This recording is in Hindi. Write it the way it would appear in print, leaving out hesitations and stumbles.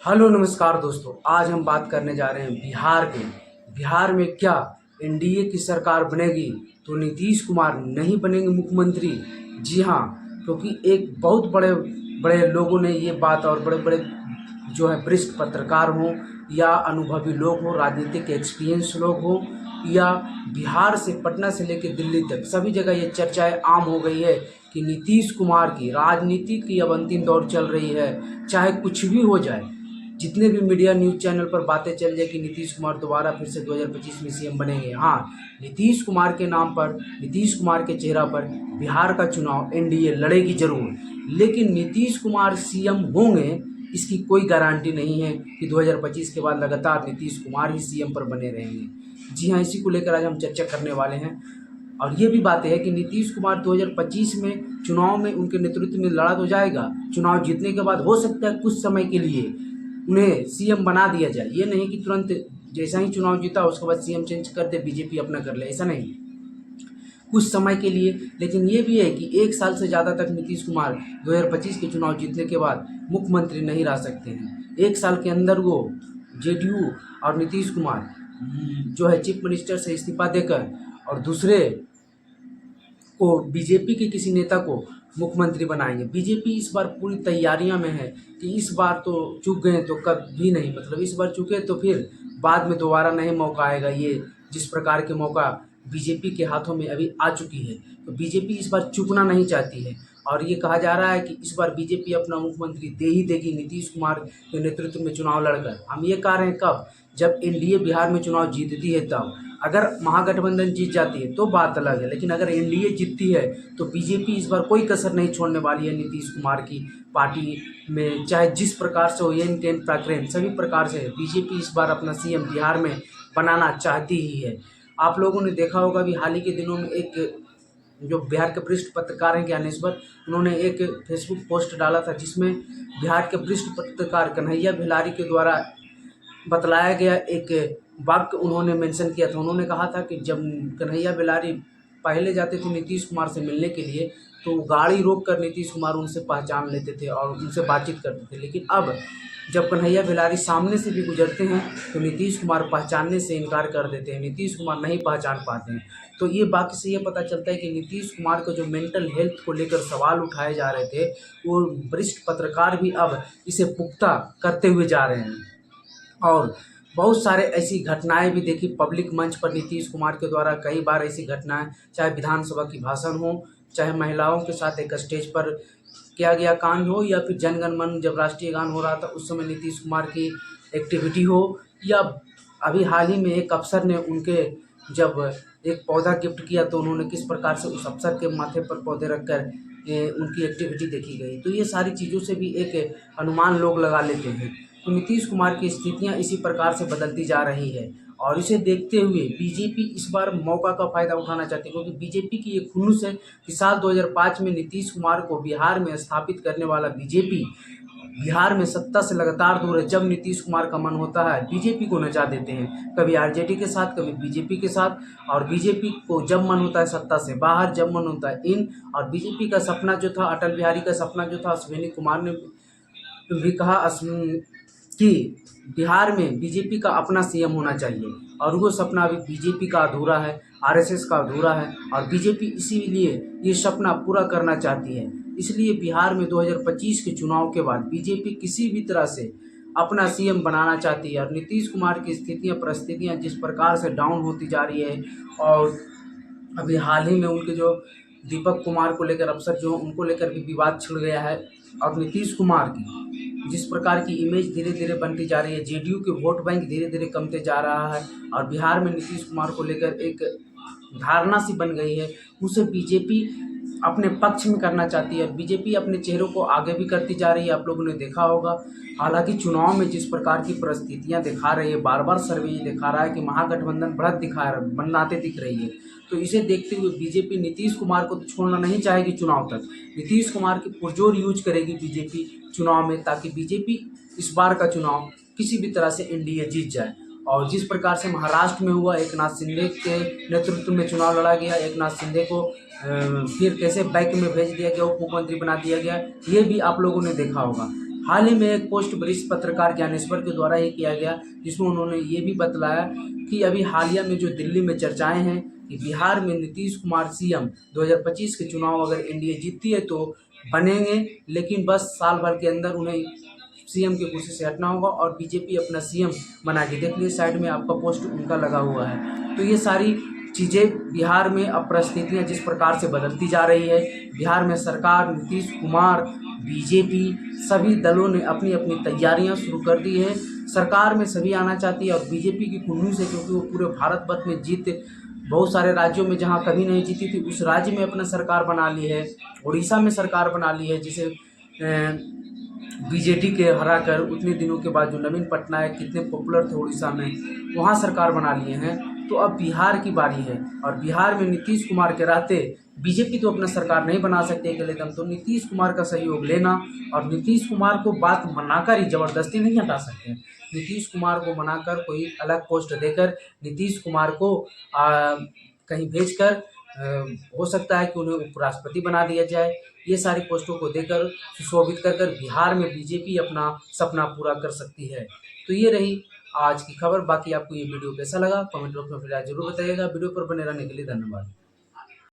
हेलो नमस्कार दोस्तों, आज हम बात करने जा रहे हैं बिहार के। बिहार में क्या एनडीए की सरकार बनेगी तो नीतीश कुमार नहीं बनेंगे मुख्यमंत्री? जी हाँ, क्योंकि एक बहुत बड़े बड़े लोगों ने ये बात, और बड़े बड़े जो है वरिष्ठ पत्रकार हों या अनुभवी लोग हों, राजनीतिक एक्सपीरियंस लोग हों, या बिहार से पटना से लेकर दिल्ली तक सभी जगह ये चर्चाएं आम हो गई है कि नीतीश कुमार की राजनीति की अब अंतिम दौर चल रही है। चाहे कुछ भी हो जाए, जितने भी मीडिया न्यूज़ चैनल पर बातें चल जाए कि नीतीश कुमार दोबारा फिर से 2025 में सीएम बनेंगे। हाँ, नीतीश कुमार के नाम पर, नीतीश कुमार के चेहरा पर बिहार का चुनाव एनडीए लड़ेगी जरूर, लेकिन नीतीश कुमार सीएम होंगे इसकी कोई गारंटी नहीं है कि 2025 के बाद लगातार नीतीश कुमार ही सीएम पर बने रहेंगे। जी हाँ, इसी को लेकर आज हम चर्चा करने वाले हैं। और ये भी बातें हैं कि नीतीश कुमार 2025 में चुनाव में उनके नेतृत्व में लड़ा तो जाएगा, चुनाव जीतने के बाद हो सकता है कुछ समय के लिए उन्हें सीएम बना दिया जाए। ये नहीं कि तुरंत जैसा ही चुनाव जीता उसके बाद सीएम चेंज कर दे, बीजेपी अपना कर ले, ऐसा नहीं, कुछ समय के लिए। लेकिन ये भी है कि एक साल से ज़्यादा तक नीतीश कुमार 2025 के चुनाव जीतने के बाद मुख्यमंत्री नहीं रह सकते हैं। एक साल के अंदर वो जेडीयू और नीतीश कुमार जो है चीफ मिनिस्टर से इस्तीफा देकर और दूसरे को, बीजेपी के किसी नेता को मुख्यमंत्री बनाएंगे। बीजेपी इस बार पूरी तैयारियां में है कि इस बार तो चूक गए तो कभी नहीं, मतलब इस बार चूके तो फिर बाद में दोबारा नहीं मौका आएगा। ये जिस प्रकार के मौका बीजेपी के हाथों में अभी आ चुकी है, तो बीजेपी इस बार चूकना नहीं चाहती है। और ये कहा जा रहा है कि इस बार बीजेपी अपना मुख्यमंत्री दे ही देगी नीतीश कुमार के नेतृत्व में चुनाव लड़कर। हम ये कह रहे हैं कब, जब एनडीए बिहार में चुनाव जीतती है तब। अगर महागठबंधन जीत जाती है तो बात अलग है, लेकिन अगर एनडीए जीतती है तो बीजेपी इस बार कोई कसर नहीं छोड़ने वाली है नीतीश कुमार की पार्टी में। चाहे जिस प्रकार से हो, ये टेन प्रकरण सभी प्रकार से बीजेपी इस बार अपना सीएम बिहार में बनाना चाहती ही है। आप लोगों ने देखा होगा भी हाल ही के दिनों में एक जो बिहार के वरिष्ठ पत्रकार हैं ज्ञानेश्वर, उन्होंने एक फेसबुक पोस्ट डाला था जिसमें बिहार के वरिष्ठ पत्रकार कन्हैया भिलारी के द्वारा बतलाया गया एक वाक्य उन्होंने मेंशन किया था। उन्होंने कहा था कि जब कन्हैया भिलारी पहले जाते थे नीतीश कुमार से मिलने के लिए तो गाड़ी रोक कर नीतीश कुमार उनसे पहचान लेते थे और उनसे बातचीत करते थे, लेकिन अब जब कन्हैया भिलारी सामने से भी गुजरते हैं तो नीतीश कुमार पहचानने से इनकार कर देते हैं, नीतीश कुमार नहीं पहचान पाते हैं। तो ये वाक्य से ये पता चलता है कि नीतीश कुमार को जो मेंटल हेल्थ को लेकर सवाल उठाए जा रहे थे, वो वरिष्ठ पत्रकार भी अब इसे पुख्ता करते हुए जा रहे हैं। और बहुत सारे ऐसी घटनाएं भी देखी पब्लिक मंच पर नीतीश कुमार के द्वारा। कई बार ऐसी घटनाएं, चाहे विधानसभा की भाषण हो, चाहे महिलाओं के साथ एक स्टेज पर किया गया कांड हो, या फिर जनगण मन जब राष्ट्रीय गान हो रहा था उस समय नीतीश कुमार की एक्टिविटी हो, या अभी हाल ही में एक अफसर ने उनके जब एक पौधा गिफ्ट किया तो उन्होंने किस प्रकार से उस अफसर के माथे पर पौधे रखकर उनकी एक्टिविटी देखी गई। तो ये सारी चीज़ों से भी एक अनुमान लोग लगा लेते हैं। तो नीतीश कुमार की स्थितियां इसी प्रकार से बदलती जा रही है, और इसे देखते हुए बीजेपी इस बार मौका का फायदा उठाना चाहती है, क्योंकि बीजेपी की ये खुन्नस है कि साल 2005 में नीतीश कुमार को बिहार में स्थापित करने वाला बीजेपी बिहार में सत्ता से लगातार दूर है। जब नीतीश कुमार का मन होता है बीजेपी को नचा देते हैं, कभी आरजेडी के साथ, कभी बीजेपी के साथ। और बीजेपी को जब मन होता है सत्ता से बाहर, जब मन होता है इन। और बीजेपी का सपना जो था, अटल बिहारी का सपना जो था, अश्विनी कुमार ने भी कहा कि बिहार में बीजेपी का अपना सीएम होना चाहिए, और वो सपना अभी बीजेपी का अधूरा है, आरएसएस का अधूरा है, और बीजेपी इसीलिए ये सपना पूरा करना चाहती है। इसलिए बिहार में 2025 के चुनाव के बाद बीजेपी किसी भी तरह से अपना सीएम बनाना चाहती है। और नीतीश कुमार की स्थितियां परिस्थितियां जिस प्रकार से डाउन होती जा रही है, और अभी हाल ही में उनके जो दीपक कुमार को लेकर अफसर जो उनको लेकर भी विवाद छिड़ गया है, और नीतीश कुमार की जिस प्रकार की इमेज धीरे धीरे बनती जा रही है, जेडीयू के वोट बैंक धीरे धीरे कमते जा रहा है, और बिहार में नीतीश कुमार को लेकर एक धारणा सी बन गई है, उसे बीजेपी अपने पक्ष में करना चाहती है। बीजेपी अपने चेहरों को आगे भी करती जा रही है, आप लोगों ने देखा होगा। हालांकि चुनाव में जिस प्रकार की परिस्थितियां दिखा रही है, बार बार सर्वे ये दिखा रहा है कि महागठबंधन बढ़त बनाते दिख रही है। तो इसे देखते हुए बीजेपी नीतीश कुमार को तो छोड़ना नहीं चाहेगी चुनाव तक। नीतीश कुमार की पुरजोर यूज करेगी बीजेपी चुनाव में, ताकि बीजेपी इस बार का चुनाव किसी भी तरह से एनडीए जीत जाए। और जिस प्रकार से महाराष्ट्र में हुआ, एक नाथ शिंदे के नेतृत्व में चुनाव लड़ा गया, एक नाथ शिंदे को फिर कैसे बैक में भेज दिया गया, उप मुख्यमंत्री बना दिया गया, ये भी आप लोगों ने देखा होगा। हाल ही में एक पोस्ट वरिष्ठ पत्रकार ज्ञानेश्वर के द्वारा ही किया गया, जिसमें उन्होंने ये भी बतलाया कि अभी हालिया में जो दिल्ली में चर्चाएं हैं कि बिहार में नीतीश कुमार सीएम 2025 के चुनाव अगर एनडीए जीतती है तो बनेंगे, लेकिन बस साल भर के अंदर उन्हें सीएम की कुर्सी से हटना होगा और बीजेपी अपना सीएम बना के, देख लीजिए साइड में आपका पोस्ट उनका लगा हुआ है। तो ये सारी चीज़ें बिहार में अब परिस्थितियाँ जिस प्रकार से बदलती जा रही है, बिहार में सरकार, नीतीश कुमार, बीजेपी सभी दलों ने अपनी अपनी तैयारियां शुरू कर दी है। सरकार में सभी आना चाहती है और बीजेपी की कुन्नू से, क्योंकि वो पूरे भारत भर में जीत बहुत सारे राज्यों में जहां कभी नहीं जीती थी उस राज्य में अपना सरकार बना ली है। उड़ीसा में सरकार बना ली है, जिसे बीजेडी के हरा कर उतने दिनों के बाद जो नवीन पटनायक कितने पॉपुलर थे उड़ीसा में, वहाँ सरकार बना लिए हैं। तो अब बिहार की बारी है और बिहार में नीतीश कुमार के रहते बीजेपी तो अपना सरकार नहीं बना सकते अकेले दम, तो नीतीश कुमार का सहयोग लेना और नीतीश कुमार को बात मनाकर ही, जबरदस्ती नहीं हटा सकते। नीतीश कुमार को मनाकर कोई अलग पोस्ट देकर नीतीश कुमार को कहीं भेजकर हो सकता है कि उन्हें उपराष्ट्रपति बना दिया जाए। ये सारी पोस्टों को देकर सुशोभित कर कर बिहार में बीजेपी अपना सपना पूरा कर सकती है। तो ये रही आज की खबर। बाकी आपको ये वीडियो कैसा लगा कमेंट बॉक्स में फिर जरूर बताइएगा। वीडियो पर बने रहने के लिए धन्यवाद।